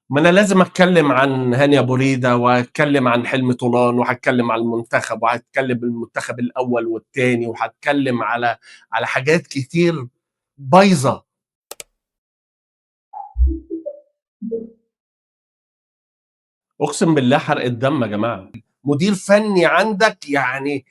ما أنا لازم أتكلّم عن هاني أبو ريدة، وهاتكلّم عن حلمي طولان، وهاتكلّم عن المنتخب، وهاتكلّم المنتخب الأول والتاني، وهاتكلّم على حاجات كتير بايظة. أقسم بالله حرقة دم يا جماعة. مدير فني عندك يعني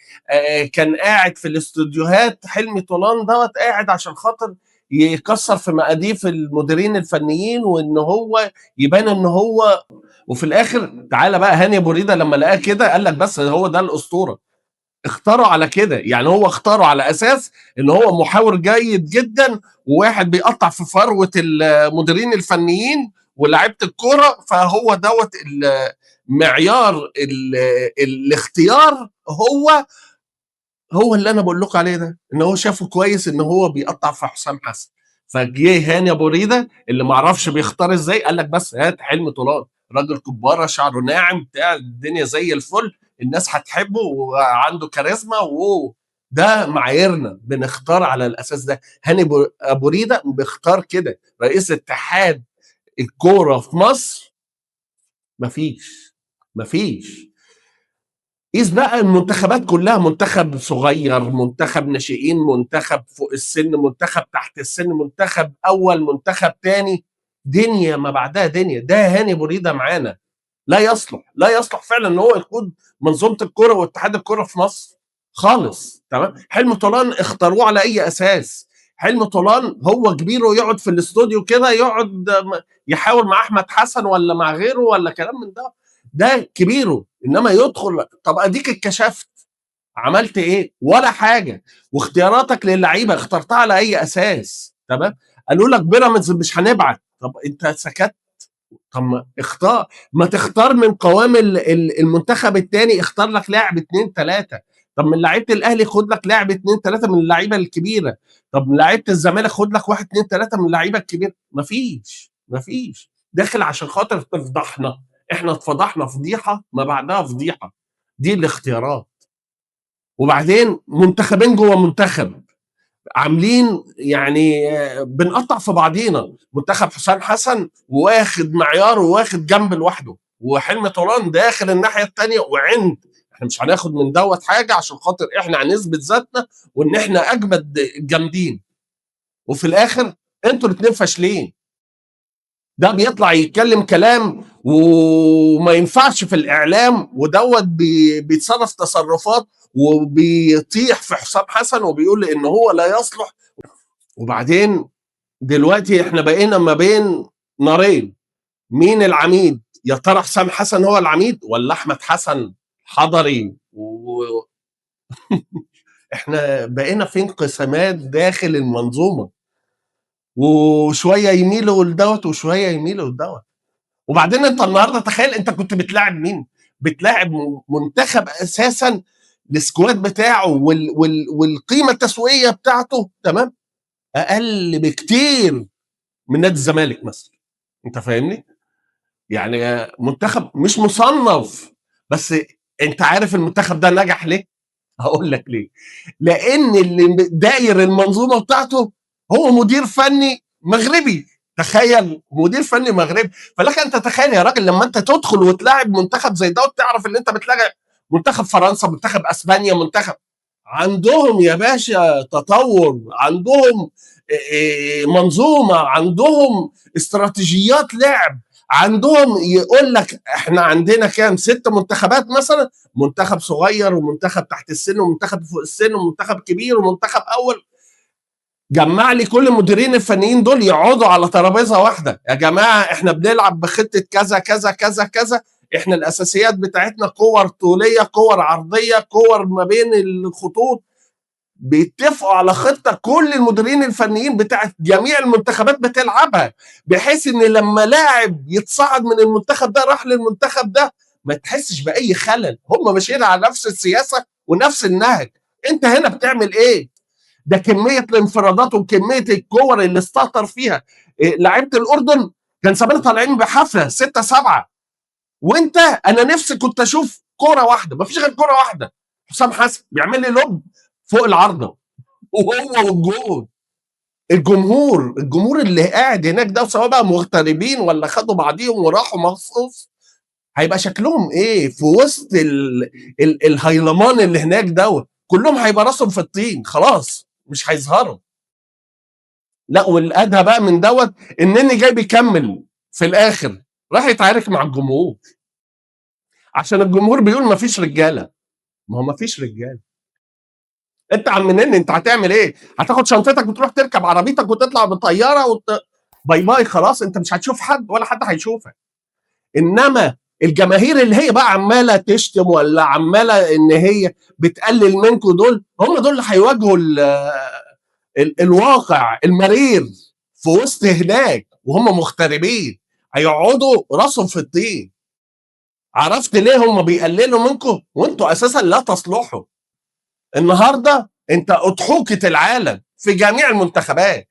كان قاعد في الاستوديوهات، حلمي طولان دوّة قاعد عشان خاطر يكسّر في مقاديف المديرين الفنيين، وإن هو يبان إن هو، وفي الآخر تعالَ بقى هاني أبو ريدة لمّا لقاه كده قال لك بس هو ده الأسطورة. اختاروا على كده، يعني هو اختاره على أساس إن هو محاور جيد جدًا، وواحد بيقطّع في فروة المديرين الفنيين ولاعيبة الكورة، فهو دوّة معيار الاختيار، هو اللي أنا باقول لكم عليه ده، إن هو شافه كويس إن هو بيقطّع في حسام حسن، فجه هاني أبو ريدة اللي ما أعرفش بيختار إزاي، قال لك بس هات حلمي طولان، راجل كُبّارة، شعره ناعم، بتاع، الدنيا زي الفل، الناس هتحبه وعنده كاريزما ده معاييرنا، بنختار على الأساس ده. هاني أبو ريدة بيختار كده، رئيس اتحاد الكورة في مصر ما فيش، ما فيش. قيس بقى المنتخبات كلها، منتخب صغير، منتخب ناشئين، منتخب فوق السن، منتخب تحت السن، منتخب اول، منتخب تاني، دنيا ما بعدها دنيا. ده هاني بريده معانا لا يصلح، لا يصلح فعلا ان هو يقود منظومه الكره واتحاد الكره في مصر خالص. تمام. حلمي طولان اختاروه على اي اساس؟ حلمي طولان هو كبير ويقعد في الاستوديو كده، يقعد يحاول مع احمد حسن ولا مع غيره ولا كلام من ده كبيره، انما يدخل طب اديك اتكشفت، عملت ايه؟ ولا حاجه. واختياراتك للعيبه اخترتها على اي اساس؟ تمام. قالوا لك بيراميدز مش هنبعت، طب انت سكت. طب ما اختار، ما تختار من قوام المنتخب الثاني، اختار لك لاعب اثنين ثلاثه. طب من لعيبه الاهلي خد لك لاعب اثنين ثلاثه من اللعيبه الكبيره. طب من لعيبه الزمالك خد لك واحد اثنين ثلاثه من اللعيبه الكبيره. مفيش، مفيش. داخل عشان خاطر تفضحنا. احنا اتفضحنا فضيحه ما بعدها فضيحه. دي الاختيارات. وبعدين منتخبين جوه منتخب عاملين يعني بنقطع في بعضينا. منتخب حسام حسن واخد معيار وواخد جنب لوحده، وحلمي طولان داخل الناحيه الثانيه وعند. احنا مش هناخد من دوت حاجه عشان خاطر احنا هنثبت ذاتنا وان احنا اجمد جامدين، وفي الاخر انتوا الاثنين فاشلين. ده بيطلع يتكلم كلام وما ينفعش في الاعلام، ودوت بيتصرف تصرفات وبيطيح في حسام حسن وبيقول ان هو لا يصلح. وبعدين دلوقتي احنا بقينا ما بين نارين، مين العميد؟ يا ترى حسام حسن هو العميد ولا احمد حسن حضري احنا بقينا في انقسامات داخل المنظومه، وشويه يميلوا لدوت وشويه يميلوا لدوت. وبعدين انت النهارده تخيل انت كنت بتلاعب مين؟ بتلاعب منتخب اساسا السكواد بتاعه والقيمه التسويقيه بتاعته تمام اقل بكتير من نادي الزمالك مثلا. انت فاهمني؟ يعني منتخب مش مصنف. بس انت عارف المنتخب ده نجح ليه؟ هقول لك ليه. لان اللي داير المنظومه بتاعته هو مدير فني مغربي. تخيل مدير فني مغربي. فلك ان تتخيل يا راجل لما انت تدخل وتلاعب منتخب زي ده وتعرف ان انت بتلاعب منتخب فرنسا، منتخب اسبانيا، منتخب عندهم يا باشا تطور، عندهم منظومه، عندهم استراتيجيات لعب، عندهم يقول لك احنا عندنا كام ست منتخبات مثلا، منتخب صغير ومنتخب تحت السن ومنتخب فوق السن ومنتخب كبير ومنتخب اول. جمع لي كل المديرين الفنيين دول يقعدوا على ترابيزه واحده، يا جماعه احنا بنلعب بخطه كذا كذا كذا كذا، احنا الاساسيات بتاعتنا كور طوليه، كور عرضيه، كور ما بين الخطوط. بيتفقوا على خطه كل المديرين الفنيين بتاعت جميع المنتخبات بتلعبها، بحيث ان لما لاعب يتصعد من المنتخب ده راح للمنتخب ده ما تحسش باي خلل. هم ماشيين على نفس السياسه ونفس النهج. انت هنا بتعمل ايه؟ ده كميه الانفرادات وكميه الكور اللي استهتر فيها لعيبه الاردن كان زمان طالعين بحفله 6-7. وانت انا نفسي كنت اشوف كوره واحده، ما فيش غير كوره واحده، حسام حسن بيعمل لي لوب فوق العارضه وهو والجول. الجمهور اللي قاعد هناك ده، سواء بقى مغتربين ولا خدوا بعضيهم وراحوا مخصوص، هيبقى شكلهم ايه في وسط الهيلمان اللي هناك دوت؟ كلهم هيبقى راسهم في الطين، خلاص مش هيظهروا. لا، والادهى بقى من دوت انني جاي بيكمل في الاخر راح يتعارك مع الجمهور عشان الجمهور بيقول ما فيش رجاله. ما هو ما فيش رجاله. انت عم منين؟ انت هتعمل ايه؟ هتاخد شنطتك وتروح تركب عربيتك وتطلع بطياره باي باي، خلاص انت مش هتشوف حد ولا حد هيشوفك. انما الجماهير اللي هي بقى عماله تشتم ولا عماله ان هي بتقلل منكم، دول هم دول اللي هيواجهوا الواقع المرير في وسط هناك وهم مغتربين، هيقعدوا راسهم في الطين. عرفت ليه هم بيقللوا منكم وانتوا اساسا لا تصلحوا؟ النهارده انت اضحوكه العالم في جميع المنتخبات.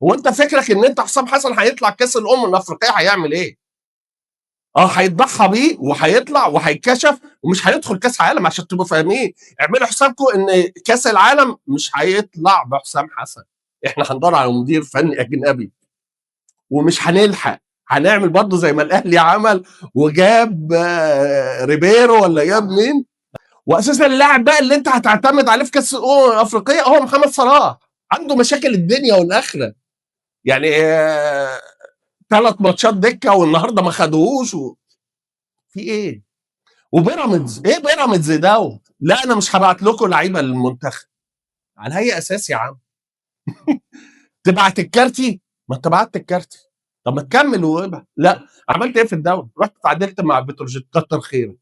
هو انت فكرك ان انت حسام حسن هيطلع كاس الافريقيه هيعمل ايه؟ هيتضحى بيه وهيطلع وهيتكشف ومش هيدخل كاس عالم، عشان تبقوا فاهمين. اعملوا حسابكم ان كاس العالم مش هيطلع بحسام حسن. احنا هندور على مدير فني اجنبي ومش هنلحق. هنعمل برضه زي ما الاهلي عمل وجاب ريبيرو ولا جاب مين. واساسا اللاعب بقى اللي انت هتعتمد عليه في كاس الامم الافريقيه هو محمد صلاح. عنده مشاكل الدنيا والاخره. يعني 3 ماتشات دكه والنهارده ما خدوهوش في ايه؟ وبيراميدز ايه؟ بيراميدز ده لا انا مش هبعت لكم لعيبه للمنتخب. على اي اساس يا عم؟ تبعت الكارتي؟ ما انت بعت الكارتي. طب ما تكمل وابعت. لا، عملت ايه في الدوري؟ رحت اتعادلت مع بتروجيت، كتر خيرك.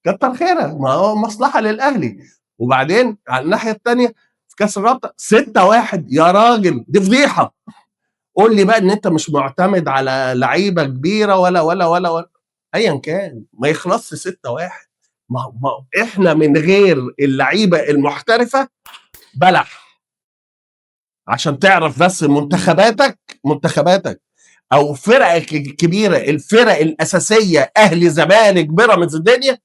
كتر خيرك، ما هو مصلحه للاهلي. وبعدين على الناحيه الثانيه في كاس الرابطه 6-1 يا راجل، دي فضيحه. قول لي بقى ان انت مش معتمد على لعيبه كبيره ولا ايا كان ما يخلصش 6-1. ما احنا من غير اللعيبه المحترفه بلح. عشان تعرف بس منتخباتك او فرقك الكبيره، الفرق الاساسيه اهلي زمالك بيراميدز الدنيا،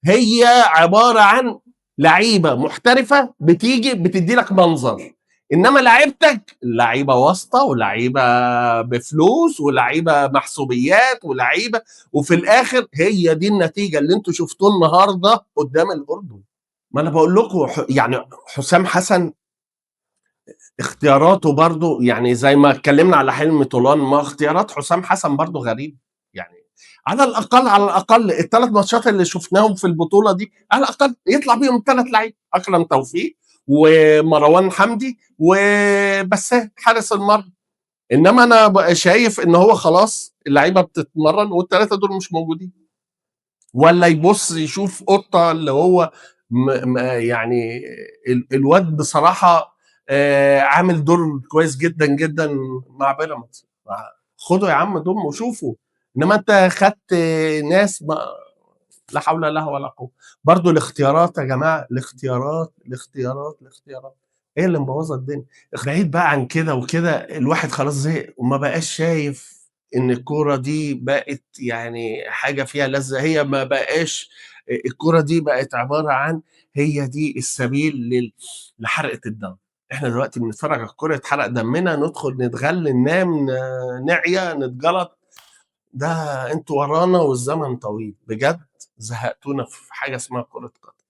هي عباره عن لعيبه محترفه بتيجي بتدي لك منظر. انما لعيبتك لعيبه واسطه ولعيبه بفلوس ولعيبه محسوبيات ولعيبه، وفي الاخر هي دي النتيجه اللي انتوا شفتوه النهارده قدام الاردن. ما انا بقول لكم يعني حسام حسن اختياراته برضو، يعني زي ما اتكلمنا على حلم طولان، ما اختيارات حسام حسن برضو غريب. يعني على الاقل ال3 ماتشات اللي شفناهم في البطوله دي على الاقل يطلع بيهم 3 لعيبه: اكرم توفيق ومروان حمدي وبسام حارس المرمى. انما انا بقى شايف ان هو خلاص اللعيبه بتتمرن والثلاثه دول مش موجودين. ولا يبص يشوف قطه اللي هو يعني الواد بصراحه عامل دور كويس جدا جدا مع بيراميدز. خدوا يا عم دول وشوفوا. انما انت خدت ناس ما لا حول لها ولا قوه. برضو الاختيارات يا جماعه، الاختيارات هي اللي مبوظه الدنيا. بعيد بقى عن كده وكده، الواحد خلاص زهق وما بقاش شايف ان الكوره دي بقت يعني حاجه فيها لذه. هي ما بقاش الكوره دي بقت عباره عن هي دي السبيل لحرقه الدم. احنا دلوقتي بنتفرج على الكوره يتحرق دمنا، ندخل نتغل ننام نعيا نتجلط. ده انتوا ورانا والزمن طويل بجد. زهقتونا في حاجه اسمها كره قدم.